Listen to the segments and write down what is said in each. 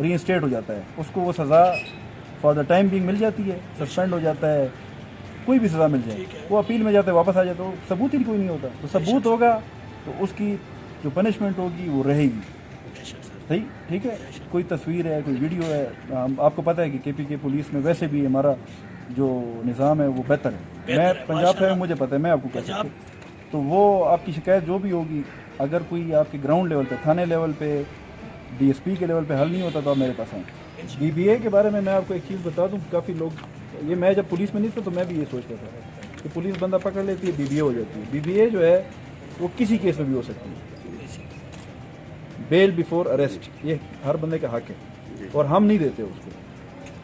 ری instead ہو جاتا ہے, اس کو وہ سزا فار دا ٹائم بینگ مل جاتی ہے, سسپینڈ ہو جاتا ہے, کوئی بھی سزا مل جائے, وہ اپیل میں جاتا ہے, واپس آ جاتا ہے, تو ثبوت ہی کوئی نہیں ہوتا. تو ثبوت ہوگا تو اس کی جو پنشمنٹ ہوگی وہ رہے گی. صحیح, ٹھیک ہے. کوئی تصویر ہے, کوئی ویڈیو ہے, آپ کو پتہ ہے کہ کے پی کے پولیس میں ویسے بھی ہمارا جو نظام ہے وہ بہتر ہے. میں پنجاب سے ہوں, مجھے پتہ ہے, میں آپ کو کہہ سکتا ہوں. تو وہ آپ کی شکایت جو بھی ہوگی, اگر کوئی آپ کے گراؤنڈ لیول پہ, تھانے لیول پہ, ڈی ایس پی کے لیول پہ حل نہیں ہوتا تو آپ میرے پاس آئیں. بی بی اے کے بارے میں آپ کو ایک چیز بتا دوں, کافی لوگ, یہ میں جب پولیس میں نہیں تھا تو میں بھی یہ سوچتا تھا کہ پولیس بندہ پکڑ لیتی ہے, بی بی اے ہو جاتی ہے. بی بی اے جو ہے وہ کسی کیس میں بھی ہو سکتی ہے, بیل بیفور اریسٹ, یہ ہر بندے کا حق ہے, اور ہم نہیں دیتے اس کو.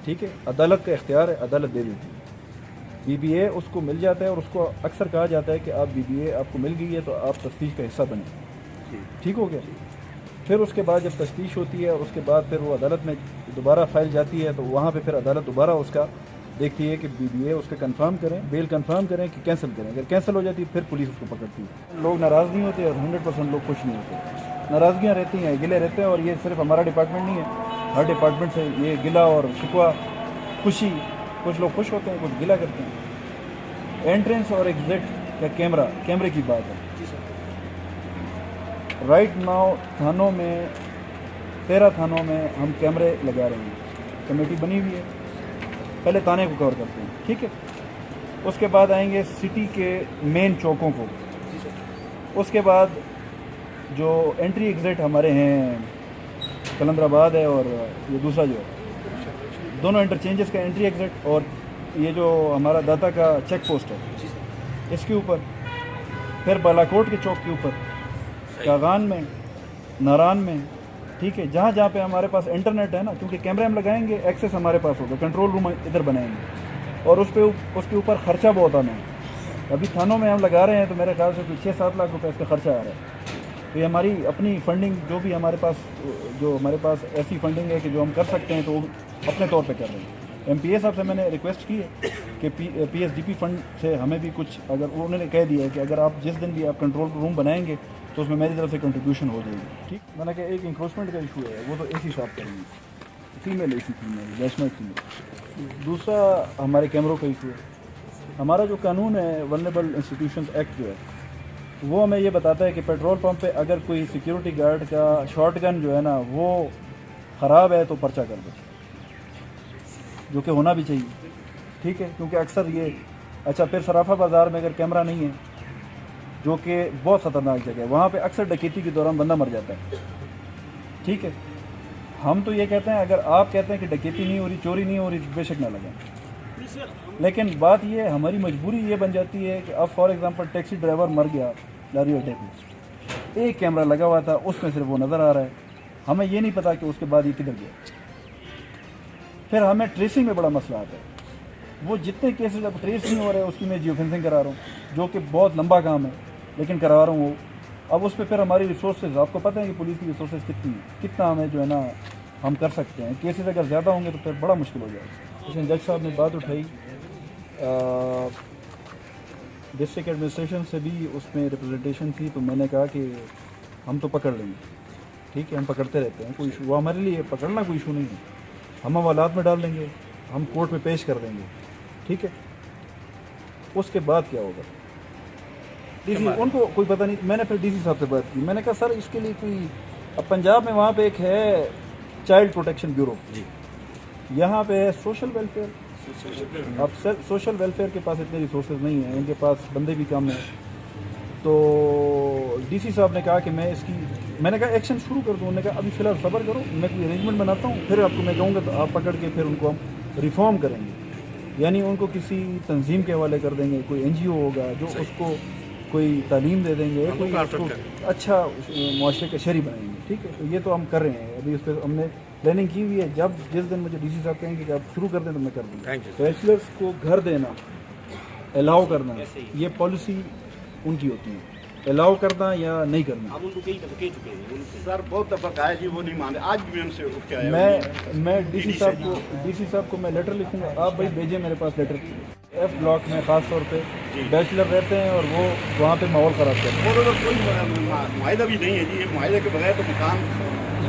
ٹھیک ہے, عدالت کا اختیار ہے, عدالت دے دیتی ہے. بی بی اے اس کو مل جاتا ہے, اور اس کو اکثر کہا جاتا ہے کہ آپ بی بی اے آپ کو مل گئی ہے تو آپ تفتیش کا حصہ بنیں. ٹھیک ہو گیا. پھر اس کے بعد جب تفتیش ہوتی ہے, اور اس کے بعد پھر وہ عدالت میں دوبارہ فائل جاتی ہے, تو وہاں پہ پھر عدالت دوبارہ اس کا دیکھتی ہے کہ بی بی اے اس کا کنفرم کریں, بیل کنفرم کریں کہ کینسل کریں. اگر کینسل ہو جاتی ہے پھر پولیس اس کو پکڑتی ہے. لوگ ناراض نہیں ہوتے, اور 100% لوگ خوش نہیں ہوتے. ناراضگیاں رہتی ہیں, گلے رہتے ہیں, اور یہ صرف ہمارا ڈپارٹمنٹ نہیں ہے, ہر ڈپارٹمنٹ سے یہ گلا اور شکوہ, خوشی, کچھ لوگ خوش ہوتے ہیں, کچھ گلا کرتے ہیں. انٹرنس اور ایگزٹ کا کیمرے کی بات ہے. رائٹ ناؤ تھانوں میں 13 تھانوں میں ہم کیمرے لگا رہے ہیں, کمیٹی بنی ہوئی ہے. پہلے تانے کو کور کرتے ہیں, ٹھیک ہے. اس کے بعد آئیں گے سٹی کے مین چوکوں کو. اس کے بعد جو انٹری ایگزٹ ہمارے ہیں, کلندر آباد ہے اور یہ دوسرا جو ہے, دونوں انٹرچینجز کا انٹری ایگزٹ, اور یہ جو ہمارا داتا کا چیک پوسٹ ہے اس کے اوپر. پھر بالاکوٹ کے چوک کے اوپر, کاغان میں, ناران میں, ٹھیک ہے, جہاں جہاں پہ ہمارے پاس انٹرنیٹ ہے نا, کیونکہ کیمرے ہم لگائیں گے, ایکسیس ہمارے پاس ہوگا, کنٹرول روم ادھر بنائیں گے, اور اس کے اوپر خرچہ بہت آنا ہے. ابھی تھانوں میں ہم لگا رہے ہیں تو میرے خیال سے کوئی 6-7 لاکھ روپے اس کا خرچہ آ رہا ہے. تو یہ ہماری اپنی فنڈنگ جو بھی ہمارے پاس ایسی فنڈنگ ہے کہ جو ہم کر سکتے ہیں تو وہ اپنے طور پہ کر رہے ہیں. ایم پی اے صاحب سے میں نے ریکویسٹ کی ہے کہ P S D P fund سے ہمیں بھی کچھ, اگر انہوں نے کہہ دیا ہے کہ اگر آپ جس دن بھی آپ کنٹرول روم بنائیں گے تو اس میں میری طرف سے کنٹریبیوشن ہو جائے گی. ٹھیک, میں نے کہا ایک انکروچمنٹ کا ایشو ہے, وہ تو اے سی صاحب کریں گے, فیمیل اے سی فیمیل بیچمنٹ فیمیل. دوسرا ہمارے کیمروں کا ایشو ہے. ہمارا جو قانون ہے ولنریبل انسٹیٹیوشنز ایکٹ جو ہے, وہ ہمیں یہ بتاتا ہے کہ پیٹرول پمپ پہ اگر کوئی سیکیورٹی گارڈ کا شارٹ گن جو ہے نا وہ خراب ہے تو پرچہ کر دو, جو کہ ہونا بھی چاہیے. ٹھیک ہے, کیونکہ اکثر یہ, اچھا پھر صرافہ بازار میں اگر کیمرہ نہیں ہے, جو کہ بہت خطرناک جگہ ہے, وہاں پہ اکثر ڈکیتی کے دوران بندہ مر جاتا ہے. ٹھیک ہے, ہم تو یہ کہتے ہیں اگر آپ کہتے ہیں کہ ڈکیتی نہیں ہو رہی, چوری نہیں ہو رہی, بے شک نہ لگائیں. لیکن بات یہ, ہماری مجبوری یہ بن جاتی ہے کہ اب فار ایگزامپل ٹیکسی ڈرائیور مر گیا لاری اڈے پہ, ایک کیمرہ لگا ہوا تھا, اس میں صرف وہ نظر آ رہا ہے, ہمیں یہ نہیں پتا کہ اس کے بعد یہ کدھر گیا. پھر ہمیں ٹریسنگ میں بڑا مسئلہ آتا ہے. وہ جتنے کیسز اب ٹریس نہیں ہو رہے اس کی میں جیو فینسنگ کرا رہا ہوں, جو کہ بہت لمبا کام ہے لیکن کروا رہا ہوں وہ. اب اس پہ پھر ہماری ریسورسز, آپ کو پتہ ہے کہ پولیس کی ریسورسز کتنی ہیں, کتنا ہمیں جو ہے نا ہم کر سکتے ہیں. کیسز اگر زیادہ ہوں گے تو پھر بڑا مشکل ہو جائے گا. لیکن جج صاحب نے بات اٹھائی, ڈسٹرکٹ ایڈمنسٹریشن سے بھی اس میں ریپرزنٹیشن تھی, تو میں نے کہا کہ ہم تو پکڑ لیں گے. ٹھیک ہے, ہم پکڑتے رہتے ہیں, کوئی ایشو, وہ ہمارے لیے پکڑنا کوئی ایشو نہیں ہے, ہم حوالات میں ڈال دیں گے, ہم کورٹ میں پیش کر دیں گے. ٹھیک ہے, اس کے بعد کیا ہوگا ڈی سی, ان کو کوئی پتہ نہیں. میں نے پھر ڈی سی صاحب سے بات کی, میں نے کہا سر اس کے لیے کوئی, اب پنجاب میں وہاں پہ ایک ہے چائلڈ پروٹیکشن بیورو, یہاں پہ ہے سوشل ویلفیئر. اب سر سوشل ویلفیئر کے پاس اتنے ریسورسز نہیں ہیں, ان کے پاس بندے بھی کم ہیں. تو ڈی سی صاحب نے کہا کہ میں اس کی, میں نے کہا ایکشن شروع کر دوں. انہوں نے کہا ابھی فی الحال صبر کرو, میں کوئی ارینجمنٹ بناتا ہوں, پھر آپ کو میں کہوں گا تو آپ پکڑ کے پھر ان کو ہم ریفارم کریں گے. یعنی ان کو کسی تنظیم کے حوالے کر دیں گے, کوئی این جی او ہوگا جو اس کو کوئی تعلیم دے دیں گے, کوئی اس کو اچھا معاشرے کا شہری بنائیں گے. ٹھیک ہے, تو یہ تو ہم کر رہے ہیں, ابھی اس پہ ہم نے پلاننگ کی ہوئی ہے. جب جس دن مجھے ڈی سی صاحب کہیں گے کہ آپ شروع کر دیں تو میں کر دوں گا. بیچلرس کو گھر دینا, الاؤ کرنا, یہ پالیسی ان کی ہوتی ہے, الاؤ کرنا یا نہیں کرنا. سر بہت دفعہ کہا جی وہ نہیں مانتے, آج بھی ان سے اٹھ کے آیا. میں ڈی سی صاحب کو میں لیٹر لکھوں گا, آپ بھائی بھیجیں میرے پاس لیٹر. ایف بلاک میں خاص طور پہ بیچلر رہتے ہیں اور وہ وہاں پہ ماحول خراب کرتے ہیں. کوئی معاہدہ بھی نہیں ہے جی, معاہدے کے بغیر تو مکان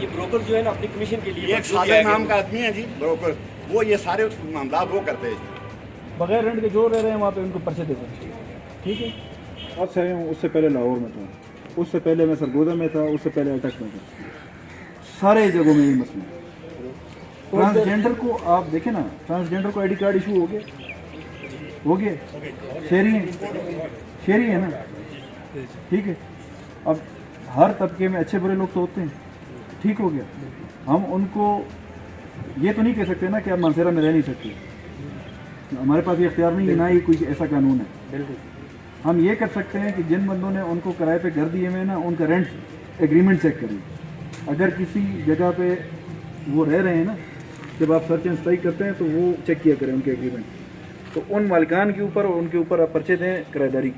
یہ بروکر جو ہے نا اپنی کمیشن کے لیے یہ ایک صادق نام کا آدمی ہے جی بروکر, وہ یہ سارے معاملات وہ کرتے ہیں جی. بغیر رینٹ کے جو رہ رہے ہیں وہاں پہ ان کو پرچے دیتے ہیں. ٹھیک ہے. آج سے آیا ہوں, اس سے پہلے لاہور میں تھا, اس سے پہلے میں سرگودا میں تھا, اس سے پہلے اٹک میں تھا. سارے جگہوں میں یہ مسئلہ ہے. ٹرانسجینڈر کو آپ دیکھیں نا, ٹرانسجینڈر کو آئی ڈی کارڈ ایشو ہو گیا شہری ہے نا. ٹھیک ہے. اب ہر طبقے میں اچھے برے لوگ تو ہوتے ہیں. ٹھیک ہو گیا. ہم ان کو یہ تو نہیں کہہ سکتے نا کہ آپ مانسیرا میں رہ نہیں سکتے. ہمارے پاس یہ اختیار نہیں ہے, نہ ہی کوئی ایسا قانون ہے. ہم یہ کر سکتے ہیں کہ جن بندوں نے ان کو کرائے پہ گھر دیے ہوئے نا, ان کا رینٹ ایگریمنٹ چیک کریں. اگر کسی جگہ پہ وہ رہ رہے ہیں نا, جب آپ سرچ اینڈ اسٹرائک کرتے ہیں تو وہ چیک کیا کریں ان کے ایگریمنٹ. تو ان مالکان کے اوپر اور ان کے اوپر آپ پرچے دیں کرایہ داری کی.